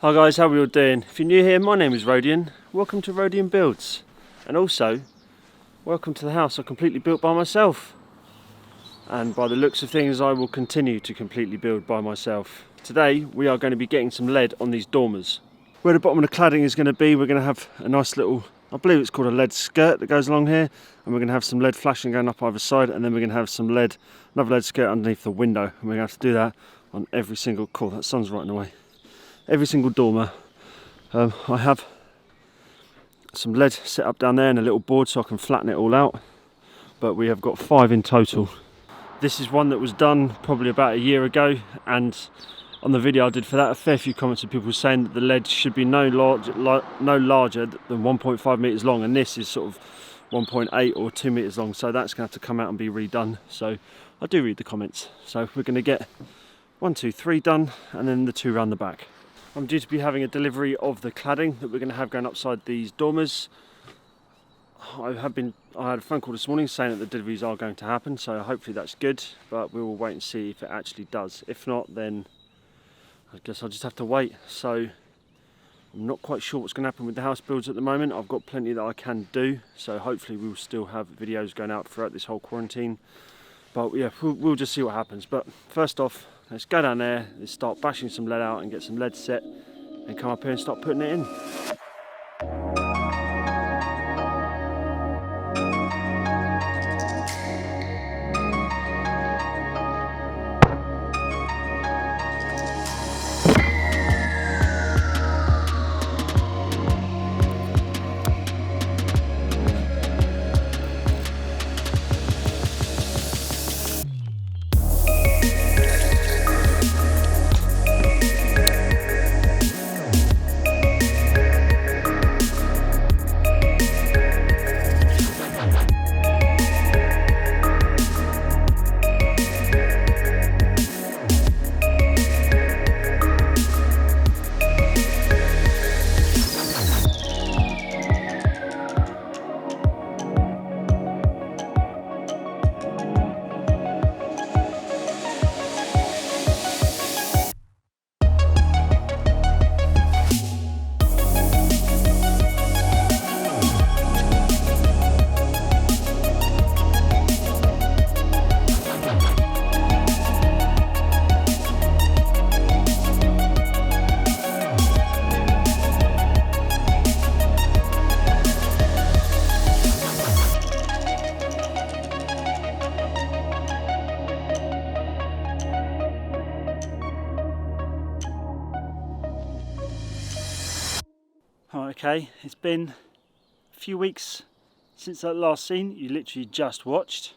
Hi guys, how are we all doing? If you're new here, my name is Rodian. Welcome to Rodian Builds. And also, welcome to the house I completely built by myself. And by the looks of things, I will continue to completely build by myself. Today, we are going to be getting some lead on these dormers. Where the bottom of the cladding is going to be, we're going to have a nice little, I believe it's called a lead skirt that goes along here. And we're going to have some lead flashing going up either side. And then we're going to have some lead, another lead skirt underneath the window. And we're going to have to do that on every single, cool, that sun's right in the way. Every single dormer. I have some lead set up down there and a little board so I can flatten it all out, but we have got 5 in total. This is one that was done probably about a year ago, and on the video I did for that, a fair few comments of people saying that the lead should be no larger than 1.5 metres long, and this is sort of 1.8 or 2 metres long, so that's going to have to come out and be redone. So I do read the comments, so we're going to get 1, 2, 3 done, and then the 2 round the back. I'm due to be having a delivery of the cladding that we're going to have going upside these dormers. I had a phone call this morning saying that the deliveries are going to happen, so hopefully that's good, but we will wait and see if it actually does. If not, then I guess I'll just have to wait. So I'm not quite sure what's going to happen with the house builds at the moment. I've got plenty that I can do, so hopefully we'll still have videos going out throughout this whole quarantine. But yeah, we'll just see what happens. But first off, let's go down there, let's start bashing some lead out and get some lead set and come up here and start putting it in. Okay, it's been a few weeks since that last scene you literally just watched.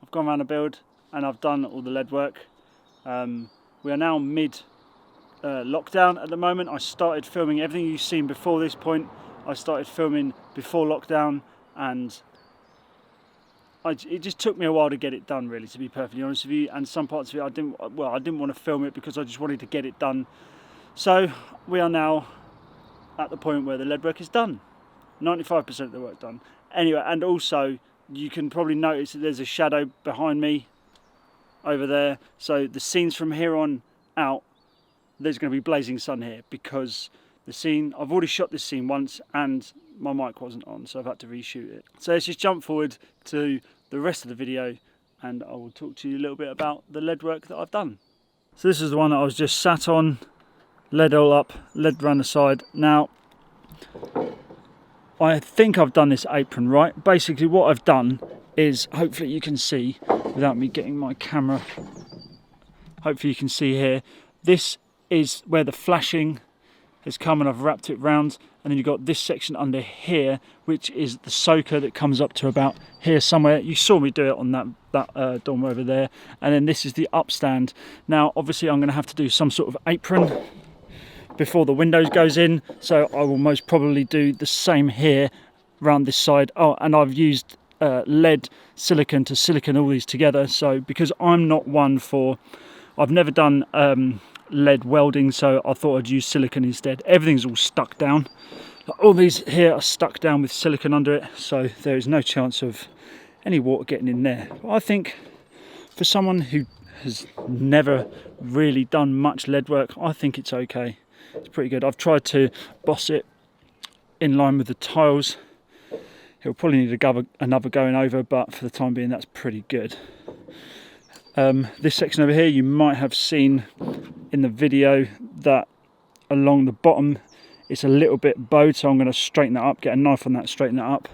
I've gone around a build and I've done all the lead work. We are now mid lockdown at the moment. I started filming everything you've seen before this point. I started filming before lockdown, and it just took me a while to get it done, really, to be perfectly honest with you. And some parts of it I didn't want to film it because I just wanted to get it done. So we are now at the point where the lead work is done. 95% of the work done. Anyway, and also you can probably notice that there's a shadow behind me over there. So the scenes from here on out, there's going to be blazing sun here because the scene, I've already shot this scene once and my mic wasn't on, so I've had to reshoot it. So let's just jump forward to the rest of the video and I will talk to you a little bit about the lead work that I've done. So this is the one that I was just sat on. Lead all up, lead around the side. Now, I think I've done this apron right. Basically what I've done is, hopefully you can see, without me getting my camera, hopefully you can see here, this is where the flashing has come and I've wrapped it round, and then you've got this section under here, which is the soaker that comes up to about here somewhere. You saw me do it on that dormer over there, and then this is the upstand. Now obviously I'm going to have to do some sort of apron before the windows goes in, so I will most probably do the same here around this side. Oh, and I've used lead silicon to silicon all these together, so because I'm not one for, I've never done lead welding, so I thought I'd use silicon instead. Everything's all stuck down. All these here are stuck down with silicon under it, so there is no chance of any water getting in there. But I think for someone who has never really done much lead work, I think it's okay. it's pretty good. I've tried to boss it in line with the tiles. It'll probably need another going over, but for the time being that's pretty good. This section over here, you might have seen in the video that along the bottom it's a little bit bowed, so I'm going to straighten that up, get a knife on that, straighten that up.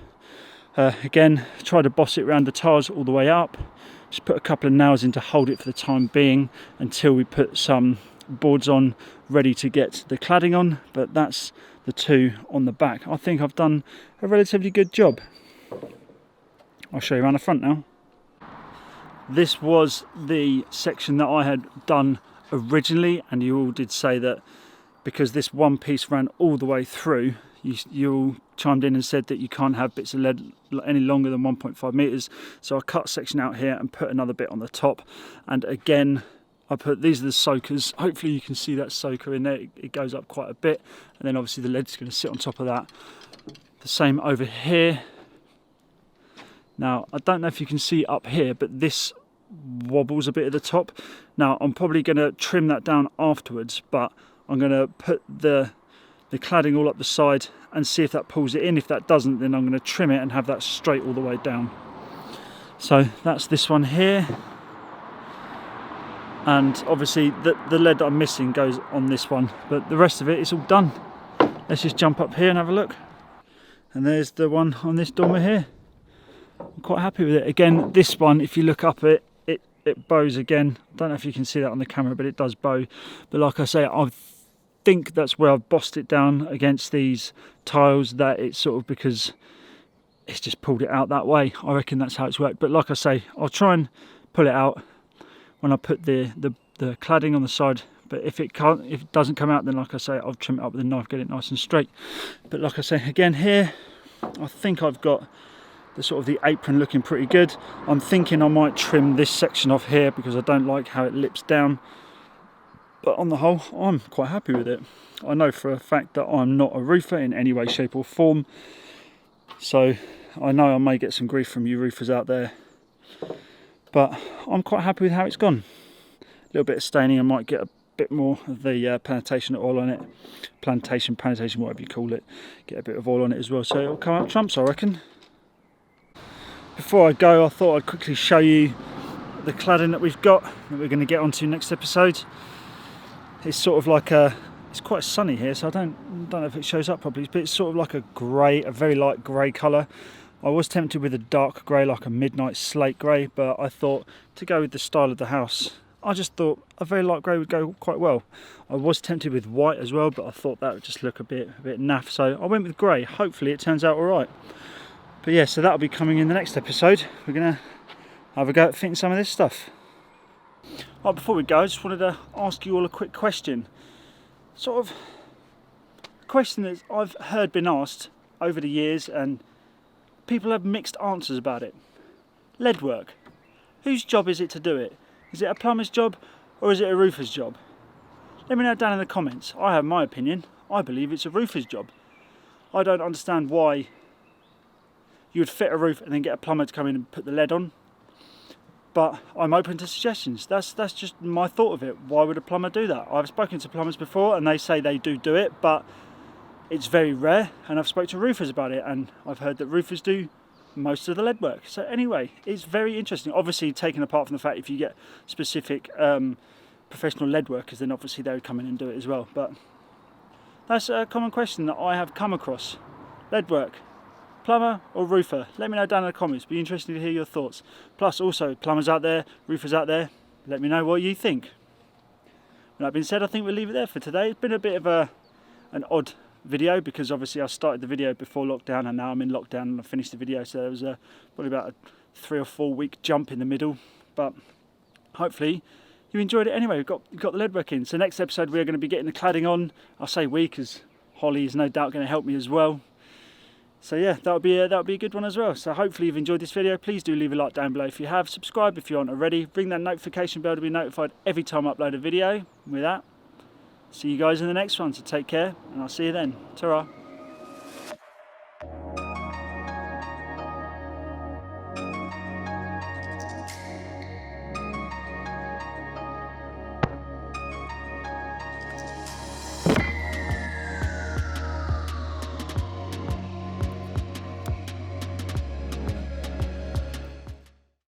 Again, try to boss it around the tiles all the way up. Just put a couple of nails in to hold it for the time being until we put some boards on ready to get the cladding on, but that's the two on the back. I think I've done a relatively good job. I'll show you around the front now. This was the section that I had done originally, and you all did say that because this one piece ran all the way through, you all chimed in and said that you can't have bits of lead any longer than 1.5 meters. So I cut a section out here and put another bit on the top, and again I put, these are the soakers. Hopefully you can see that soaker in there. It goes up quite a bit, and then obviously the lead's going to sit on top of that. The same over here. Now I don't know if you can see up here, but this wobbles a bit at the top. Now I'm probably going to trim that down afterwards, but I'm going to put the cladding all up the side and see if that pulls it in. If that doesn't, then I'm going to trim it and have that straight all the way down. So that's this one here. And obviously the lead that I'm missing goes on this one, but the rest of it is all done. Let's just jump up here and have a look. And there's the one on this dormer here. I'm quite happy with it. Again, this one, if you look up it bows again. I don't know if you can see that on the camera, but it does bow. But like I say, I think that's where I've bossed it down against these tiles, that it's sort of because it's just pulled it out that way. I reckon that's how it's worked. But like I say, I'll try and pull it out when I put the cladding on the side, but if it doesn't come out, then like I say, I'll trim it up with a knife, get it nice and straight. But like I say, again here, I think I've got the sort of the apron looking pretty good. I'm thinking I might trim this section off here because I don't like how it lips down, but on the whole I'm quite happy with it. I know for a fact that I'm not a roofer in any way, shape or form, so I know I may get some grief from you roofers out there, but I'm quite happy with how it's gone. A little bit of staining, I might get a bit more of the plantation oil on it, plantation, whatever you call it, get a bit of oil on it as well, so it'll come out trumps, I reckon. Before I go, I thought I'd quickly show you the cladding that we've got, that we're going to get onto next episode. It's sort of like it's quite sunny here, so I don't know if it shows up properly, but it's sort of like a grey, a very light grey colour. I was tempted with a dark grey, like a midnight slate grey, but I thought to go with the style of the house, I just thought a very light grey would go quite well. I was tempted with white as well, but I thought that would just look a bit naff, so I went with grey. Hopefully it turns out alright. But yeah, so that'll be coming in the next episode. We're going to have a go at fitting some of this stuff. Right, before we go, I just wanted to ask you all a quick question. Sort of a question that I've heard been asked over the years, and people have mixed answers about it. Lead work. Whose job is it to do it? Is it a plumber's job or is it a roofer's job? Let me know down in the comments. I have my opinion. I believe it's a roofer's job. I don't understand why you would fit a roof and then get a plumber to come in and put the lead on. But I'm open to suggestions. That's just my thought of it. Why would a plumber do that? I've spoken to plumbers before and they say they do it, but it's very rare. And I've spoken to roofers about it and I've heard that roofers do most of the lead work. So anyway, it's very interesting. Obviously taken apart from the fact if you get specific professional lead workers, then obviously they would come in and do it as well. But that's a common question that I have come across. Lead work. Plumber or roofer? Let me know down in the comments. Be interested to hear your thoughts. Plus also plumbers out there, roofers out there, let me know what you think. With that being said, I think we'll leave it there for today. It's been a bit of an odd video because obviously I started the video before lockdown and now I'm in lockdown and I finished the video, so there was probably about a 3 or 4 week jump in the middle, but hopefully you enjoyed it anyway. We've got the lead work in. So next episode we're going to be getting the cladding on. I say we because Holly is no doubt going to help me as well. So yeah, that'll be a good one as well. So hopefully you've enjoyed this video. Please do leave a like down below if you have. Subscribe if you aren't already. Ring that notification bell to be notified every time I upload a video. With that, see you guys in the next one. So take care and I'll see you then. Ta-ra.